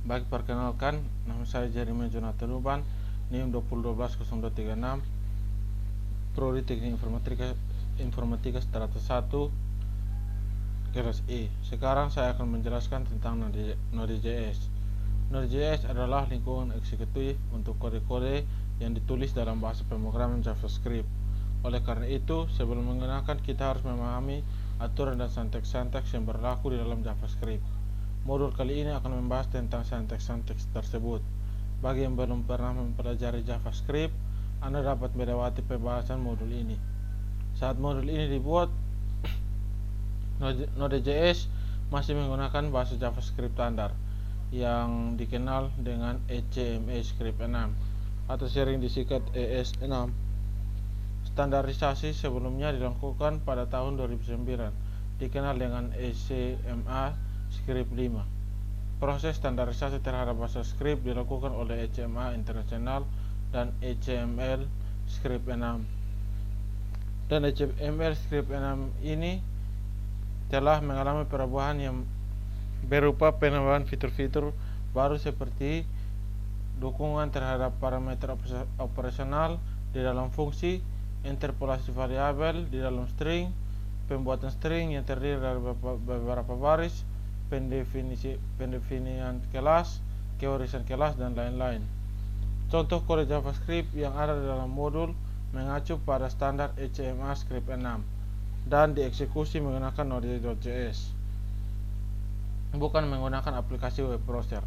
Baik, perkenalkan, nama saya Jeremy Jonathan Uban, NIM 2012-0236, Prodi Teknik Informatika Strata 1, kelas E. Sekarang saya akan menjelaskan tentang Node.js. Node.js adalah lingkungan eksekutif untuk kode-kode yang ditulis dalam bahasa pemrograman JavaScript. Oleh karena itu, sebelum menggunakan, kita harus memahami aturan dan sintaks-sintaks yang berlaku di dalam JavaScript. Modul kali ini akan membahas tentang sintaks-sintaks tersebut. Bagi yang belum pernah mempelajari JavaScript, Anda dapat melewati pembahasan modul ini. Saat modul ini dibuat, Node.js masih menggunakan bahasa JavaScript standar yang dikenal dengan ECMAScript 6 atau sering disingkat ES6. Standarisasi sebelumnya dilakukan pada tahun 2009, dikenal dengan ECMAScript 5. Proses standarisasi terhadap bahasa script dilakukan oleh ECMA International dan ECMAScript 6. Dan ECMAScript 6 ini telah mengalami perubahan yang berupa penambahan fitur-fitur baru seperti dukungan terhadap parameter operasional di dalam fungsi, interpolasi variabel di dalam string, pembuatan string yang terdiri dari beberapa baris, pendefinisian kelas, keurisan kelas, dan lain-lain. Contoh kode JavaScript yang ada di dalam modul mengacu pada standar ECMAScript 6 dan dieksekusi menggunakan Node.js, bukan menggunakan aplikasi web browser.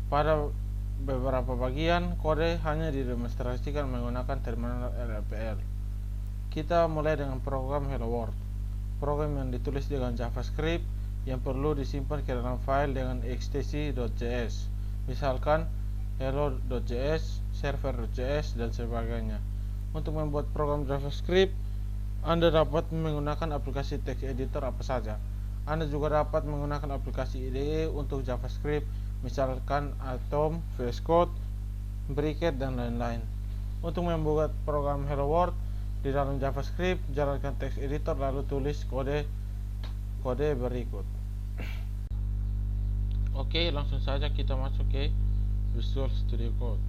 Pada beberapa bagian kode hanya didemonstrasikan menggunakan terminal LLPL. Kita mulai dengan program Hello World, program yang ditulis dengan JavaScript yang perlu disimpan ke dalam file dengan extensi.js, misalkan hello.js, server.js, dan sebagainya. Untuk membuat program JavaScript, Anda dapat menggunakan aplikasi text editor apa saja. Anda juga dapat menggunakan aplikasi IDE untuk JavaScript, misalkan Atom, VS Code, Bricket, dan lain-lain. Untuk membuat program Hello World di dalam JavaScript, jalankan text editor lalu tulis kode berikut. Oke, langsung saja kita masuk ke Visual Studio Code.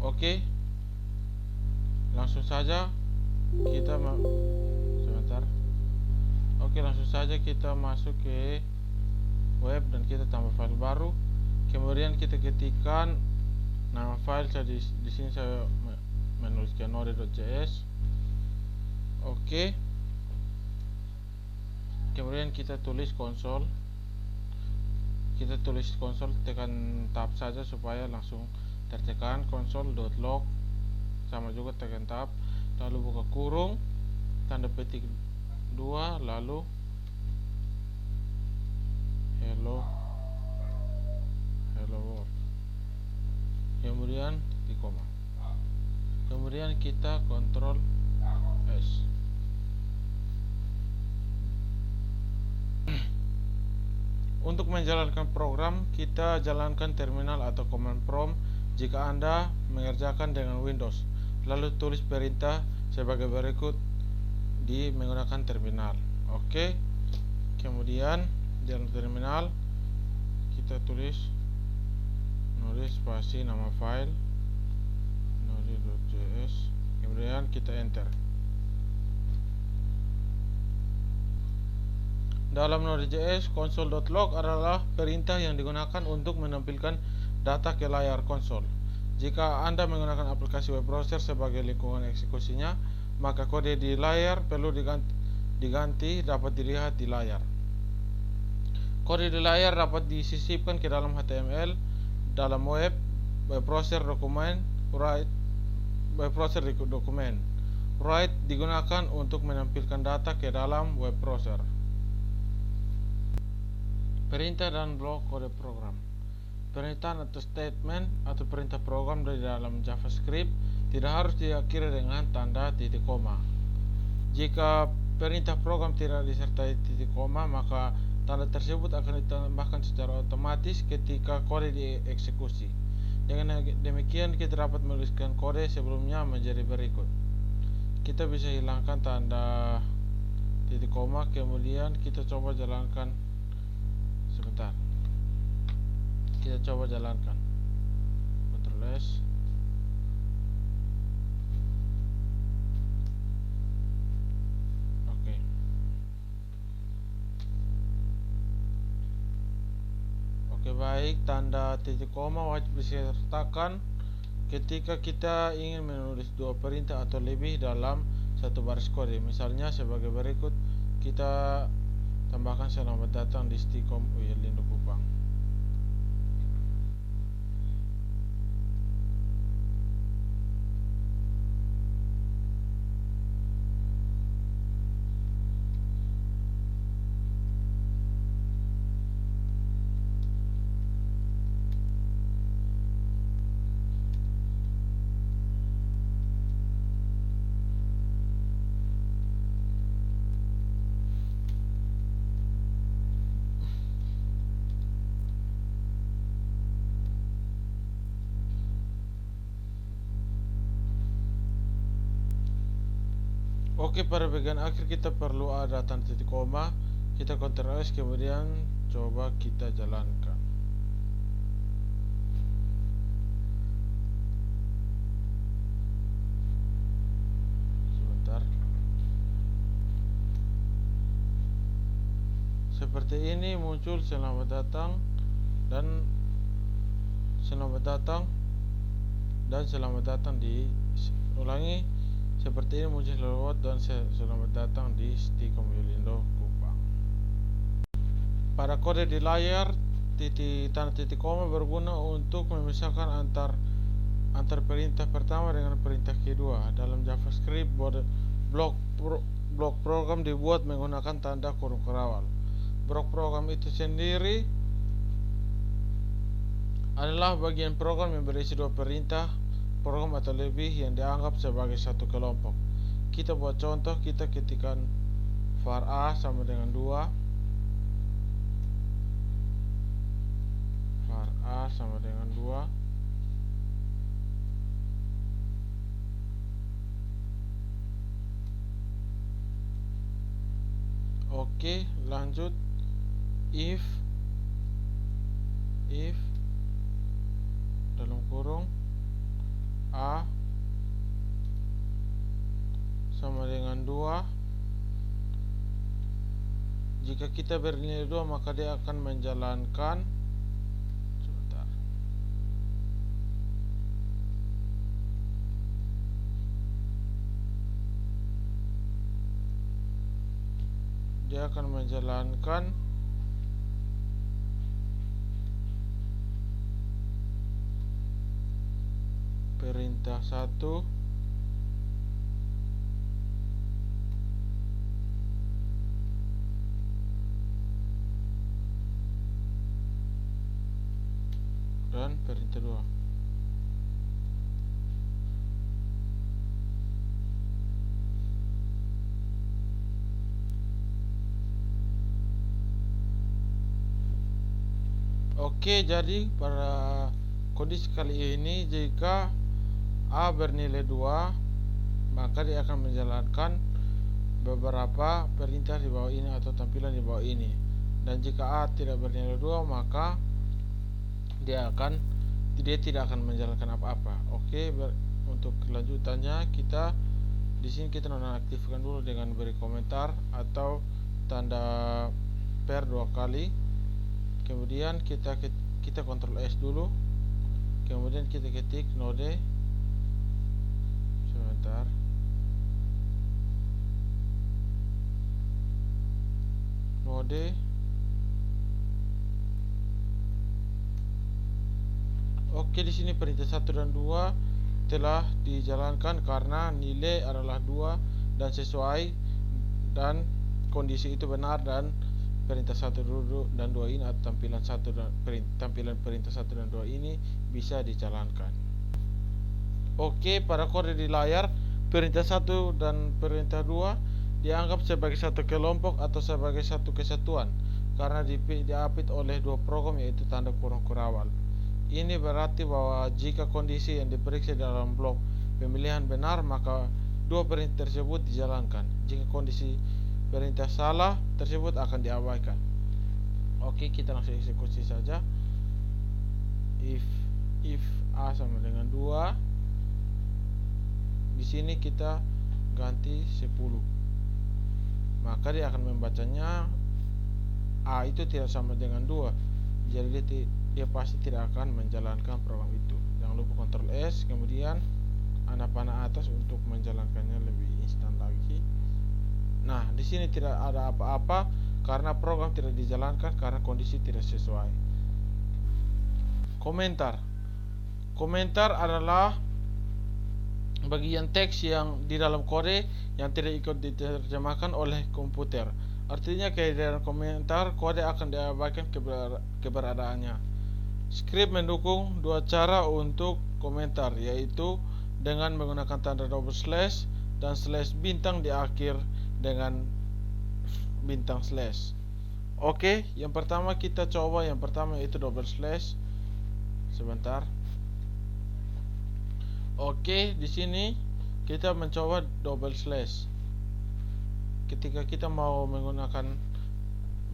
Oke, langsung saja kita langsung saja kita masuk ke web dan kita tambah file baru. Kemudian kita ketikkan nama file. Di sini saya menuliskan node.js. Oke. Kemudian kita tulis konsol. Tekan tab saja supaya langsung tertekan console.log. Sama juga tekan tab, lalu buka kurung, tanda petik 2, lalu hello world, kemudian di koma, kemudian kita Ctrl S. Untuk menjalankan program, kita jalankan terminal atau command prompt jika Anda mengerjakan dengan Windows. Lalu tulis perintah sebagai berikut di menggunakan terminal. Oke. Kemudian di dalam terminal kita tulis node spasi nama file node.js, kemudian kita enter. Dalam Node.js, console.log adalah perintah yang digunakan untuk menampilkan data ke layar konsol. Jika Anda menggunakan aplikasi web browser sebagai lingkungan eksekusinya, maka kode di layar perlu diganti dapat dilihat di layar. Kode di layar dapat disisipkan ke dalam HTML dalam web browser dokumen. Write digunakan untuk menampilkan data ke dalam web browser. Perintah dan blok kode program. Perintah atau statement atau perintah program dari dalam JavaScript tidak harus diakhiri dengan tanda titik koma. Jika perintah program tidak disertai titik koma, maka tanda tersebut akan ditambahkan secara otomatis ketika kode dieksekusi. Dengan demikian kita dapat menuliskan kode sebelumnya menjadi berikut. Kita bisa hilangkan tanda titik koma, kemudian kita coba jalankan. Sebentar, kita coba jalankan. Ctrl S. Oke. Oke, baik. Tanda titik koma wajib disertakan ketika kita ingin menulis dua perintah atau lebih dalam satu baris kode. Misalnya sebagai berikut, kita tambahkan selamat datang di Stikom Uyelindo Kupang. Oke, pada bagian akhir kita perlu ada tanda titik koma. Kita Ctrl S, kemudian coba kita jalankan. Sebentar. Seperti ini muncul selamat datang dan selamat datang dan selamat datang di ulangi. Seperti ini muncul lewat dan selamat datang di Stikom Uyelindo Kupang. Pada kode di layar, tanda titik koma berguna untuk memisahkan antar perintah pertama dengan perintah kedua. Dalam JavaScript, blok program dibuat menggunakan tanda kurung kerawal. Blok program itu sendiri adalah bagian program yang berisi dua perintah program atau lebih yang dianggap sebagai satu kelompok. Kita buat contoh, kita ketikkan var a sama dengan 2, var a sama dengan 2. Oke, lanjut. If dalam kurung A sama dengan 2. Jika kita bernilai 2, maka dia akan menjalankan. Sebentar. Dia akan menjalankan perintah 1 dan perintah 2. Oke, jadi pada kondisi kali ini, jika A bernilai 2, maka dia akan menjalankan beberapa perintah di bawah ini atau tampilan di bawah ini. Dan jika A tidak bernilai 2, maka dia tidak akan menjalankan apa-apa. Oke, untuk kelanjutannya kita di sini kita nonaktifkan dulu dengan beri komentar atau tanda per 2 kali. Kemudian kita Ctrl S dulu. Kemudian kita ketik node. Sebentar. Node. Oke, di sini perintah 1 dan 2 telah dijalankan karena nilai adalah 2 dan sesuai dan kondisi itu benar, dan perintah 1 dan 2 ini atau tampilan perintah 1 dan 2 ini bisa dijalankan. Oke, pada kode di layar, perintah 1 dan perintah 2 dianggap sebagai satu kelompok atau sebagai satu kesatuan karena diapit oleh dua program, yaitu tanda kurung kurawal. Ini berarti bahwa jika kondisi yang diperiksa dalam blok pemilihan benar, maka dua perintah tersebut dijalankan. Jika kondisi perintah salah, tersebut akan diabaikan. Oke, kita langsung eksekusi saja. If A sama dengan 2, di sini kita ganti 10. Maka dia akan membacanya A itu tidak sama dengan 2. Jadi dia pasti tidak akan menjalankan program itu. Jangan lupa Ctrl S, kemudian panah atas untuk menjalankannya lebih instan lagi. Nah, di sini tidak ada apa-apa karena program tidak dijalankan karena kondisi tidak sesuai. Komentar. Komentar adalah bagian teks yang di dalam kode yang tidak ikut diterjemahkan oleh komputer. Artinya kehadiran komentar kode akan diabaikan keberadaannya. Script mendukung dua cara untuk komentar, yaitu dengan menggunakan tanda double slash dan slash bintang di akhir dengan bintang slash. Oke, yang pertama kita coba yang pertama yaitu double slash. Sebentar. Oke, di sini kita mencoba double slash. Ketika kita mau menggunakan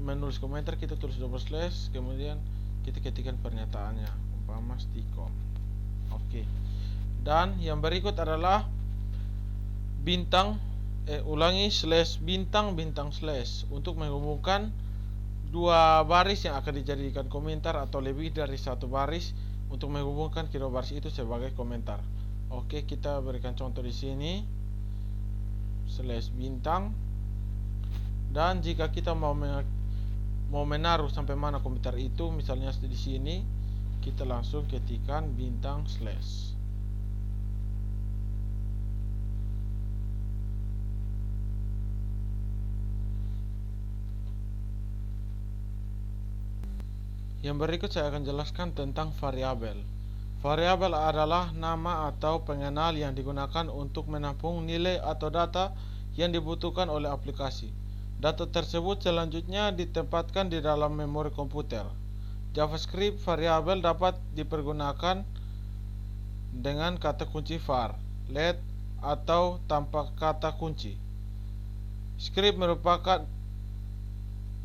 menulis komentar, kita tulis double slash, kemudian kita ketikkan pernyataannya, umpama stikom. Oke. Dan yang berikut adalah bintang ulangi slash bintang slash untuk menghubungkan dua baris yang akan dijadikan komentar atau lebih dari satu baris untuk menghubungkan kedua baris itu sebagai komentar. Oke, kita berikan contoh di sini slash bintang. Dan jika kita mau menaruh sampai mana komentar itu, misalnya di sini, kita langsung ketikkan bintang slash. Yang berikut saya akan jelaskan tentang variabel. Variabel adalah nama atau pengenal yang digunakan untuk menampung nilai atau data yang dibutuhkan oleh aplikasi. Data tersebut selanjutnya ditempatkan di dalam memori komputer. JavaScript variabel dapat dipergunakan dengan kata kunci var, let, atau tanpa kata kunci. Script merupakan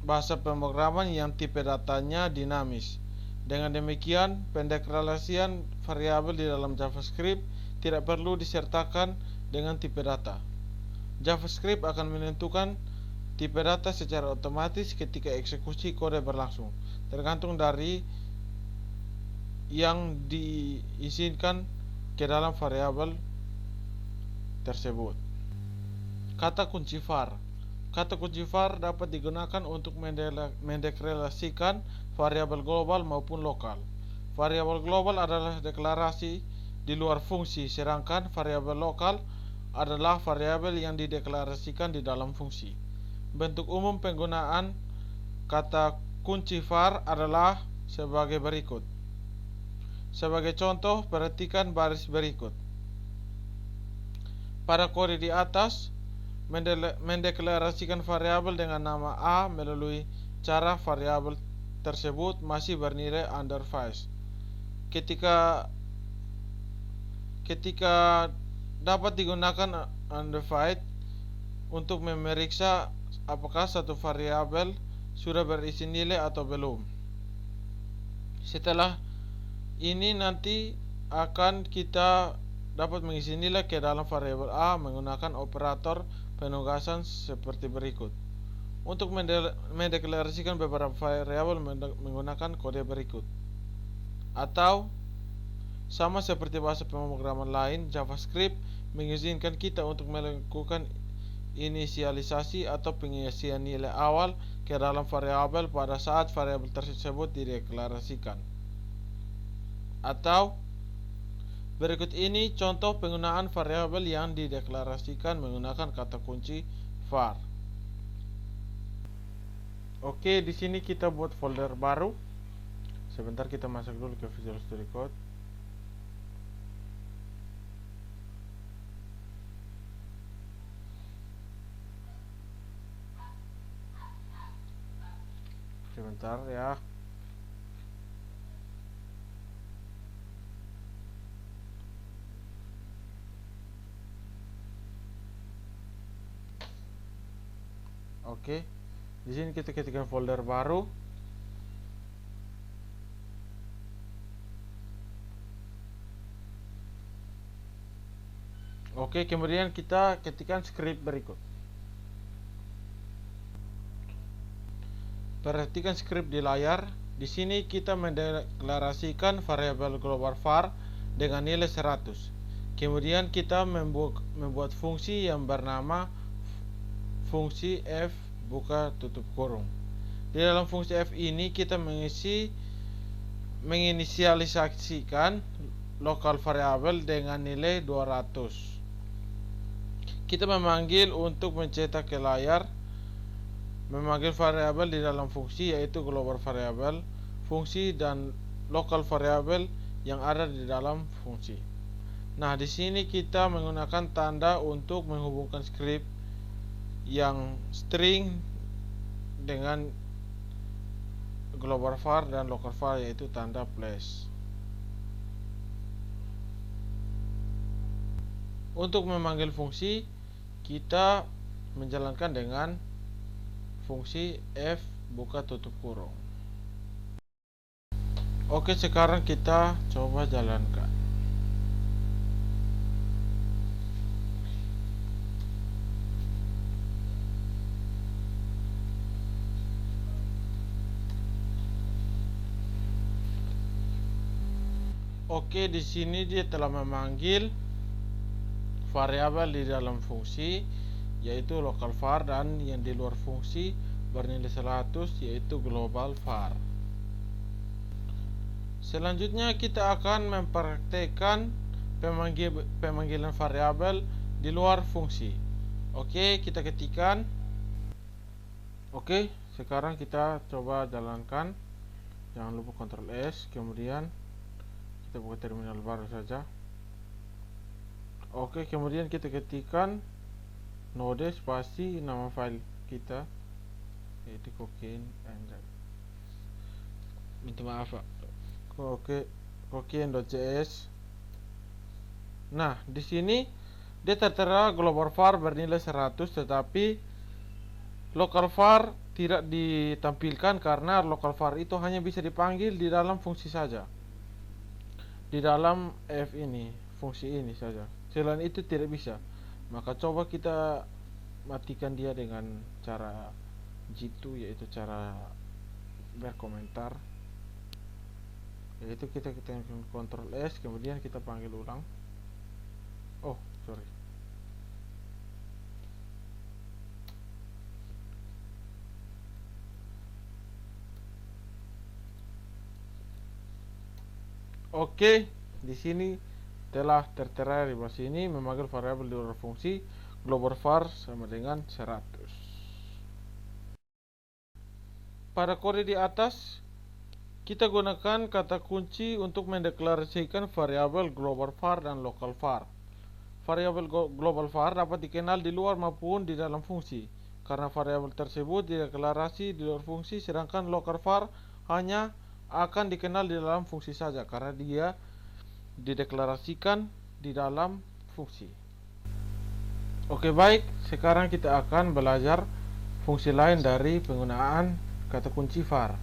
bahasa pemrograman yang tipe datanya dinamis. Dengan demikian, pendekrelasian variabel di dalam JavaScript tidak perlu disertakan dengan tipe data. JavaScript akan menentukan tipe data secara otomatis ketika eksekusi kode berlangsung, tergantung dari yang diizinkan ke dalam variabel tersebut. Kata kunci var. Kata kunci var dapat digunakan untuk mendeklarasikan variabel global maupun lokal. Variabel global adalah deklarasi di luar fungsi, sedangkan variabel lokal adalah variabel yang dideklarasikan di dalam fungsi. Bentuk umum penggunaan kata kunci var adalah sebagai berikut. Sebagai contoh, perhatikan baris berikut. Pada kode di atas, mendeklarasikan variabel dengan nama A melalui cara variabel tersebut masih bernilai undervised. Ketika dapat digunakan undefined untuk memeriksa apakah satu variabel sudah berisi nilai atau belum. Setelah ini nanti akan kita dapat mengisi nilai ke dalam variabel A menggunakan operator penugasan seperti berikut. Untuk mendeklarasikan beberapa variabel menggunakan kode berikut. Atau sama seperti bahasa pemrograman lain, JavaScript mengizinkan kita untuk melakukan inisialisasi atau pengisian nilai awal ke dalam variabel pada saat variabel tersebut dideklarasikan. Atau berikut ini contoh penggunaan variabel yang dideklarasikan menggunakan kata kunci var. Oke, di sini kita buat folder baru. Sebentar, kita masuk dulu ke Visual Studio Code. Sebentar ya. Oke, di sini kita ketikkan folder baru. Oke, kemudian kita ketikkan script berikut. Perhatikan script di layar. Di sini kita mendeklarasikan variabel global var dengan nilai 100. Kemudian kita membuat fungsi yang bernama fungsi f buka tutup kurung. Di dalam fungsi f ini kita menginisialisasikan lokal variabel dengan nilai 200. Kita memanggil untuk mencetak ke layar, memanggil variabel di dalam fungsi, yaitu global variabel, fungsi, dan lokal variabel yang ada di dalam fungsi. Nah, di sini kita menggunakan tanda untuk menghubungkan script yang string dengan global var dan local var, yaitu tanda plus. Untuk memanggil fungsi, kita menjalankan dengan fungsi f buka tutup kurung. Oke, sekarang kita coba jalankan. Oke, di sini dia telah memanggil variabel di dalam fungsi, yaitu local var, dan yang di luar fungsi bernilai 100, yaitu global var. Selanjutnya kita akan mempraktekkan pemanggilan variabel di luar fungsi. Oke, kita ketikkan. Oke, sekarang kita coba jalankan. Jangan lupa Ctrl S, kemudian kita buka terminal baru saja. Oke, kemudian kita ketikkan node spasi nama file kita, yaitu cocaine and minta maaf Pak, cocaine.js. Nah, di sini dia tertera global var bernilai 100, tetapi local var tidak ditampilkan karena local var itu hanya bisa dipanggil di dalam fungsi saja, di dalam f ini, fungsi ini saja. Selain itu tidak bisa. Maka coba kita matikan dia dengan cara jitu, yaitu cara berkomentar, yaitu kita ketikkan Ctrl S, kemudian kita panggil ulang. Oh, sorry. Oke, di sini telah tertera di bawah sini memanggil variabel di luar fungsi global var sama dengan 100. Pada kode di atas kita gunakan kata kunci untuk mendeklarasikan variabel global var dan local var. Variabel global var dapat dikenal di luar maupun di dalam fungsi, karena variabel tersebut dideklarasi di luar fungsi, sedangkan local var hanya akan dikenal di dalam fungsi saja karena dia dideklarasikan di dalam fungsi. Oke, baik, sekarang kita akan belajar fungsi lain dari penggunaan kata kunci var.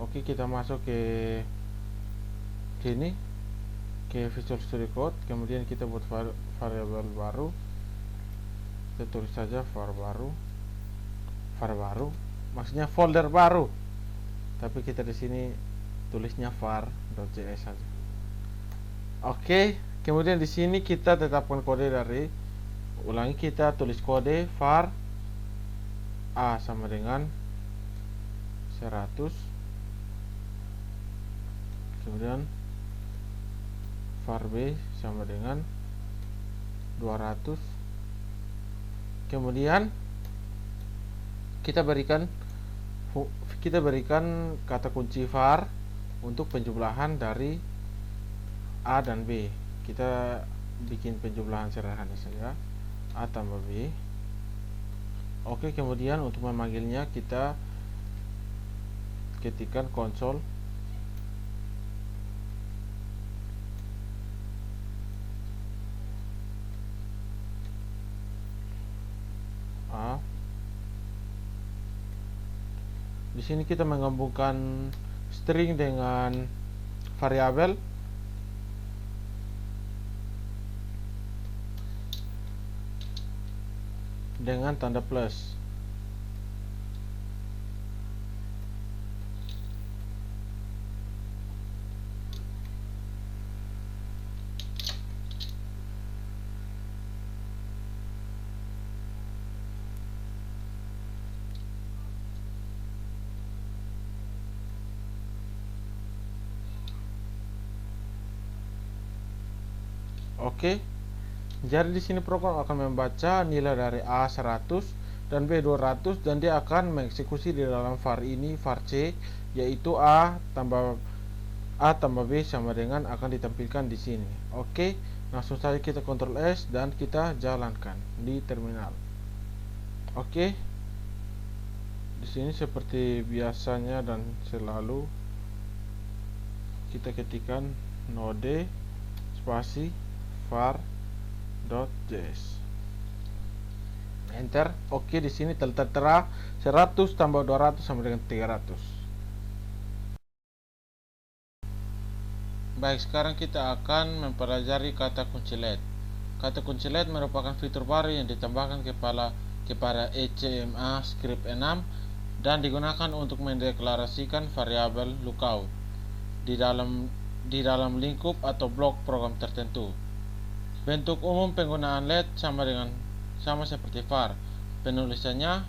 Oke, kita masuk ke sini, ke Visual Studio Code, kemudian kita buat variabel baru. Kita tulis saja var baru, maksudnya folder baru, tapi kita di sini tulisnya var.js saja. Oke, kemudian di sini kita tetapkan kode dari, ulangi, kita tulis kode var a sama dengan 100, kemudian var b sama dengan 200, kemudian kita berikan kata kunci var untuk penjumlahan dari A dan B. Kita bikin penjumlahan sederhana saja, A tambah B. Oke, kemudian untuk memanggilnya kita ketikkan konsol A sini kita menggabungkan string dengan variabel. Dengan tanda plus. Oke. Jadi di sini program akan membaca nilai dari A 100 dan B 200 dan dia akan mengeksekusi di dalam var ini, var C, yaitu A tambah B sama dengan akan ditampilkan di sini. Oke, langsung saja kita Ctrl S dan kita jalankan di terminal. Oke. Di sini seperti biasanya dan selalu kita ketikkan node spasi var.js, enter. Oke, di sini tertera 100 tambah 200 sama dengan 300. Baik, sekarang kita akan mempelajari kata kunci LED. Kata kunci LED merupakan fitur baru yang ditambahkan kepada ECMA script 6 dan digunakan untuk mendeklarasikan variabel lookout di dalam lingkup atau blok program tertentu. Bentuk umum penggunaan LED sama seperti var. Penulisannya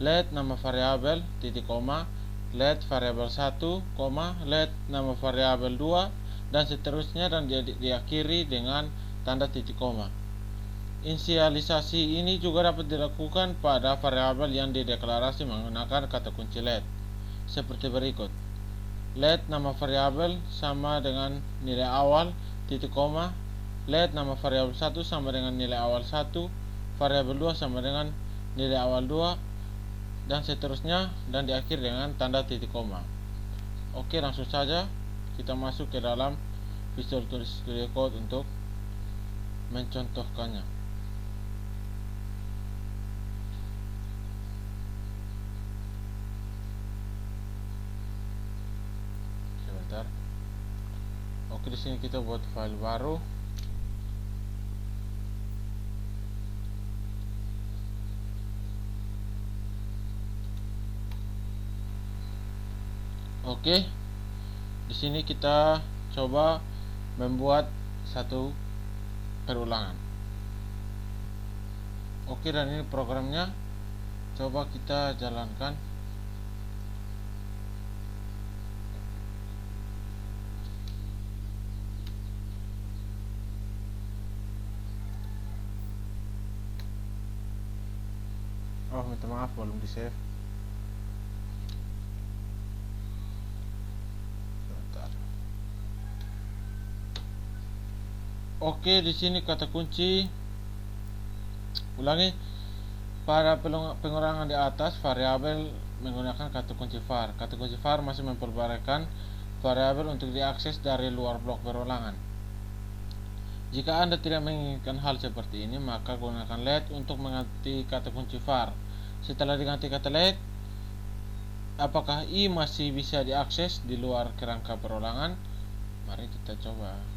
LED nama variabel titik koma, LED variabel 1, LED nama variabel 2 dan seterusnya, dan diakhiri dengan tanda titik koma. Inisialisasi ini juga dapat dilakukan pada variabel yang dideklarasi menggunakan kata kunci LED seperti berikut. LED nama variabel sama dengan nilai awal titik koma, LED nama variabel 1 sama dengan nilai awal 1, variabel 2 sama dengan nilai awal 2 dan seterusnya, dan diakhiri dengan tanda titik koma. Oke, langsung saja kita masuk ke dalam Visual Studio Code untuk mencontohkannya. Sebentar. Oke, di sini kita buat file baru. Oke, di sini kita coba membuat satu perulangan. Oke, dan ini programnya. Coba kita jalankan. Oh, minta maaf, belum di save. Oke, di sini kata kunci, ulangi, pada pengurangan di atas variabel menggunakan kata kunci var. Kata kunci var masih memperbolehkan variabel untuk diakses dari luar blok perulangan. Jika Anda tidak menginginkan hal seperti ini, maka gunakan LED untuk mengganti kata kunci var. Setelah diganti kata LED, apakah I masih bisa diakses di luar kerangka perulangan? Mari kita coba.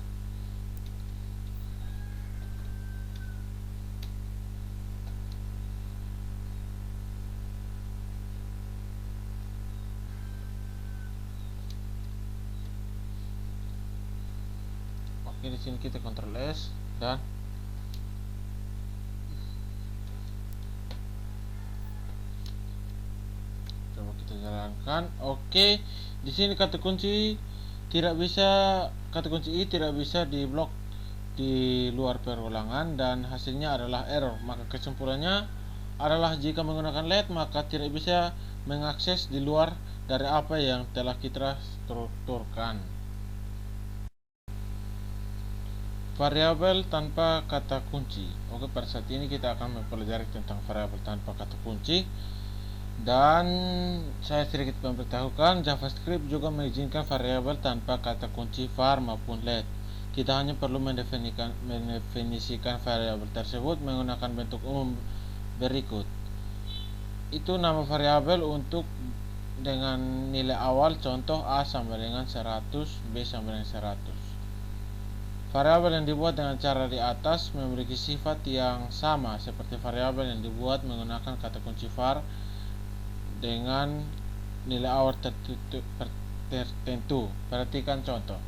Oke, di sini kita Ctrl S dan coba kita jalankan. Oke, di sini kata kunci I tidak bisa diblok di luar perulangan dan hasilnya adalah error. Maka kesimpulannya adalah jika menggunakan LED maka tidak bisa mengakses di luar dari apa yang telah kita strukturkan. Variabel tanpa kata kunci. Oke, pada saat ini kita akan mempelajari tentang variabel tanpa kata kunci. Dan saya sedikit memberitahukan, JavaScript juga mengizinkan variabel tanpa kata kunci var maupun LED. Kita hanya perlu mendefinisikan variabel tersebut menggunakan bentuk umum berikut. Itu nama variabel untuk dengan nilai awal, contoh A sama dengan 100, B sama dengan 100. Variabel yang dibuat dengan cara di atas memiliki sifat yang sama seperti variabel yang dibuat menggunakan kata kunci var dengan nilai awal tertentu. Perhatikan contoh.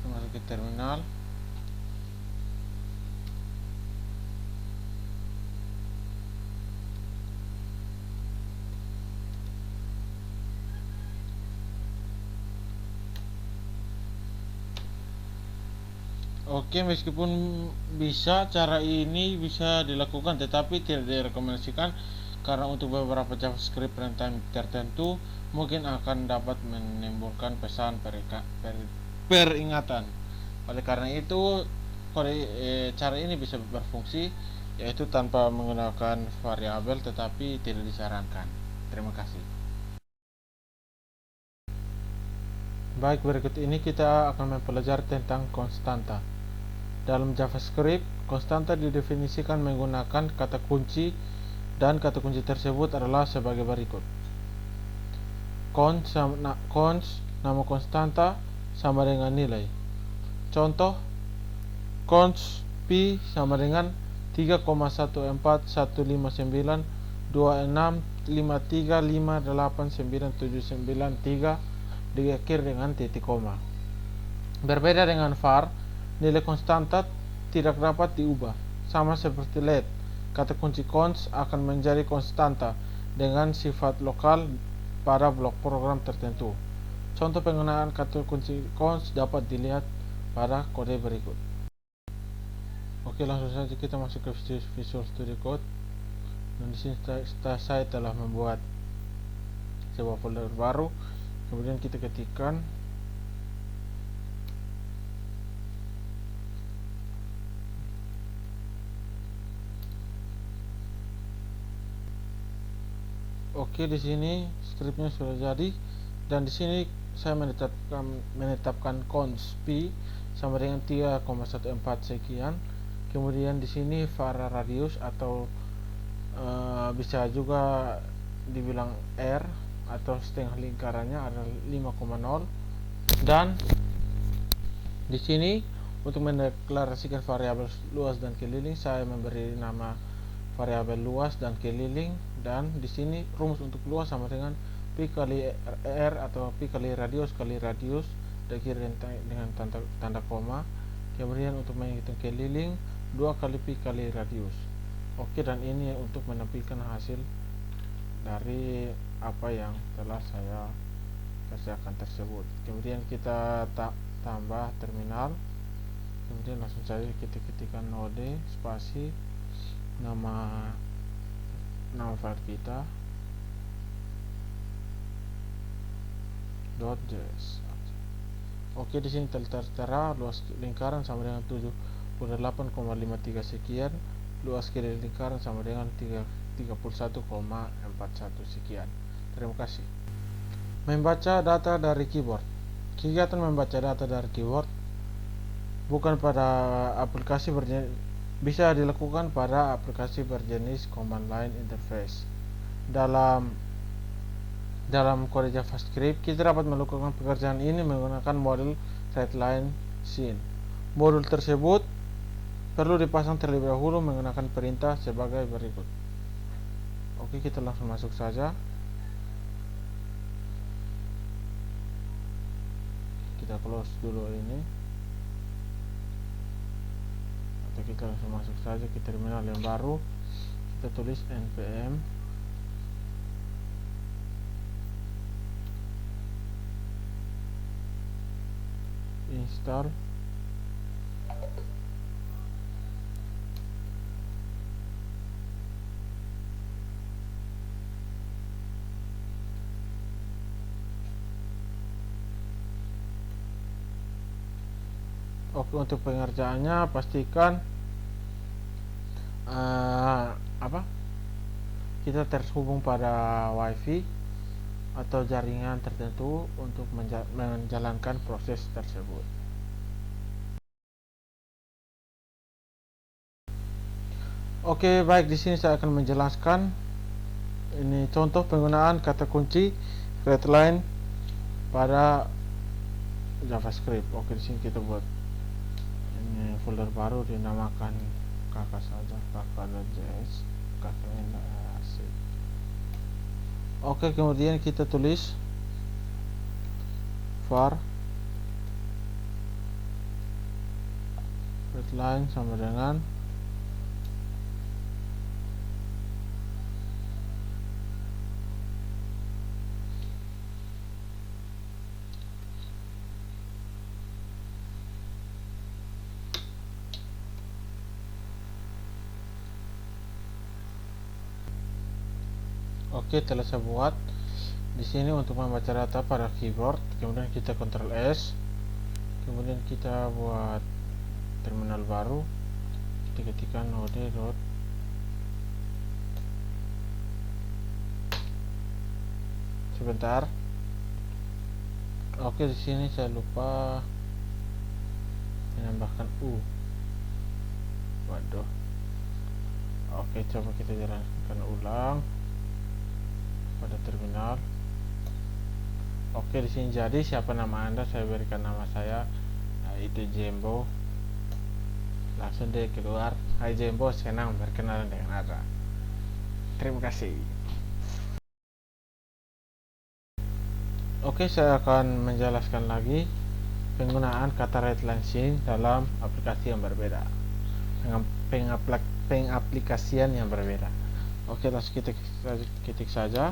Masuk ke terminal. Oke, meskipun bisa cara ini bisa dilakukan, tetapi tidak direkomendasikan karena untuk beberapa JavaScript runtime tertentu mungkin akan dapat menimbulkan pesan peringatan. Oleh karena itu, cara ini bisa berfungsi, yaitu tanpa menggunakan variabel, tetapi tidak disarankan. Terima kasih. Baik, berikut ini kita akan mempelajari tentang konstanta. Dalam JavaScript, konstanta didefinisikan menggunakan kata kunci dan kata kunci tersebut adalah sebagai berikut. Const nama konstanta sama dengan nilai. Contoh, const p sama dengan 3,14414539289793 diakhiri dengan titik koma. Berbeda dengan var, nilai konstanta tidak dapat diubah. Sama seperti let, kata kunci const akan menjadi konstanta dengan sifat lokal pada blok program tertentu. Contoh penggunaan kata kunci const dapat dilihat pada kode berikut. Oke, langsung saja kita masuk ke Visual Studio Code. Dan di sini saya telah membuat sebuah folder baru. Kemudian kita ketikkan Oke, di sini scriptnya sudah jadi, dan di sini saya menetapkan const p sama dengan 3,14 sekian. Kemudian di sini var radius atau bisa juga dibilang r atau setengah lingkarannya adalah 5,0. Dan di sini untuk mendeklarasikan variabel luas dan keliling, saya memberi nama variabel luas dan keliling. Dan di sini rumus untuk luas sama dengan pi kali r atau pi kali radius diakhiri dengan tanda koma. Kemudian untuk menghitung keliling 2 kali pi kali radius. Oke, dan ini untuk menampilkan hasil dari apa yang telah saya kerjakan tersebut. Kemudian kita tambah terminal. Kemudian langsung saja kita ketikkan node spasi nama file kita .js. Oke, di sini tertera luas lingkaran sama dengan 78,53 sekian, luas keliling lingkaran sama dengan 31,41 sekian. Terima kasih. Membaca data dari keyboard. Kegiatan membaca data dari keyboard bukan pada aplikasi bisa dilakukan pada aplikasi berjenis command line interface. Dalam kode JavaScript, kita dapat melakukan pekerjaan ini menggunakan modul readline scene. Modul tersebut perlu dipasang terlebih dahulu menggunakan perintah sebagai berikut. Oke, kita langsung masuk saja. Kita close dulu ini, atau kita langsung masuk saja ke terminal yang baru. Kita tulis npm install Oke, untuk pengerjaannya pastikan kita terhubung pada wifi atau jaringan tertentu untuk menjalankan proses tersebut. Oke, baik, di sini saya akan menjelaskan ini contoh penggunaan kata kunci readline pada JavaScript. Oke, di sini kita buat ini folder baru dinamakan kakak saja, kakak.js, kakak.ac. Oke, kemudian kita tulis var readline sama dengan oke, telah saya buat di sini untuk membaca data pada keyboard. Kemudian kita Ctrl S, kemudian kita buat terminal baru, kita ketikkan node dot sebentar. Oke, di sini saya lupa menambahkan u. Waduh. Oke, coba kita jalankan ulang pada terminal. Oke, di sini jadi siapa nama Anda, saya berikan nama saya, itu Jembo. Langsung dia keluar, hai Jembo, senang berkenalan dengan Anda. Terima kasih. Oke, saya akan menjelaskan lagi penggunaan kata readline string dalam aplikasi yang berbeda, dengan pengaplikasian yang berbeda. Oke, langsung kita ketik saja.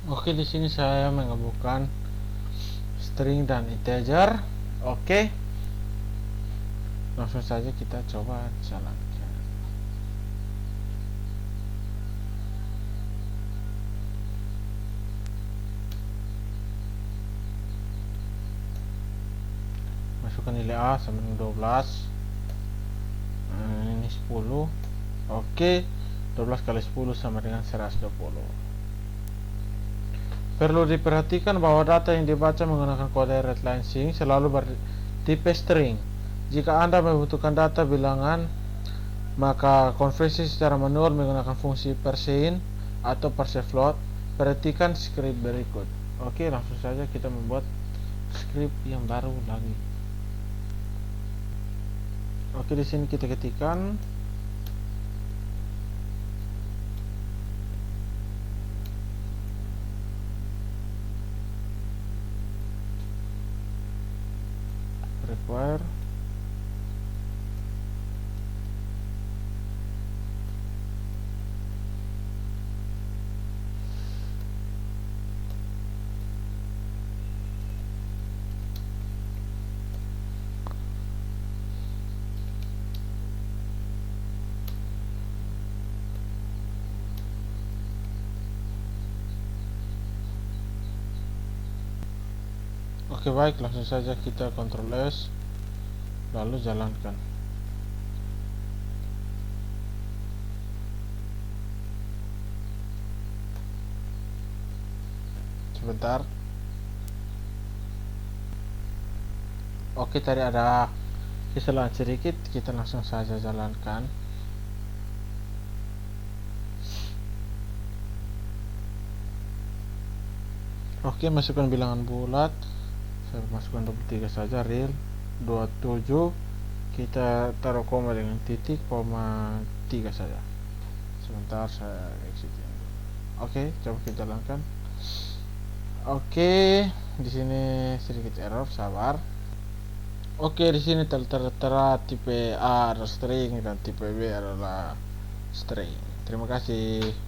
Oke, di sini saya menggabungkan string dan integer. Oke, langsung saja kita coba jalankan. Masukkan nilai A sama dengan 12. Ini 10. Oke, 12 kali 10 sama dengan 120. Perlu diperhatikan bahwa data yang dibaca menggunakan kode readline string selalu bertipe string. Jika Anda membutuhkan data bilangan, maka konversi secara manual menggunakan fungsi percent atau parser float, perhatikan script berikut. Oke, langsung saja kita membuat script yang baru lagi. Oke, di sini kita ketikkan require Oke, baik, langsung saja kita Ctrl S lalu jalankan. Sebentar. Oke, tadi ada kesalahan sedikit, kita langsung saja jalankan. Oke, masukkan bilangan bulat. Saya masukkan 23 saja, real 27. Kita taruh koma dengan titik, koma 3 saja. Sebentar, saya exit ini. Oke, coba kita jalankan. Oke, di sini sedikit error, sabar. Oke, di sini tertera tipe A adalah string dan tipe B adalah string. Terima kasih.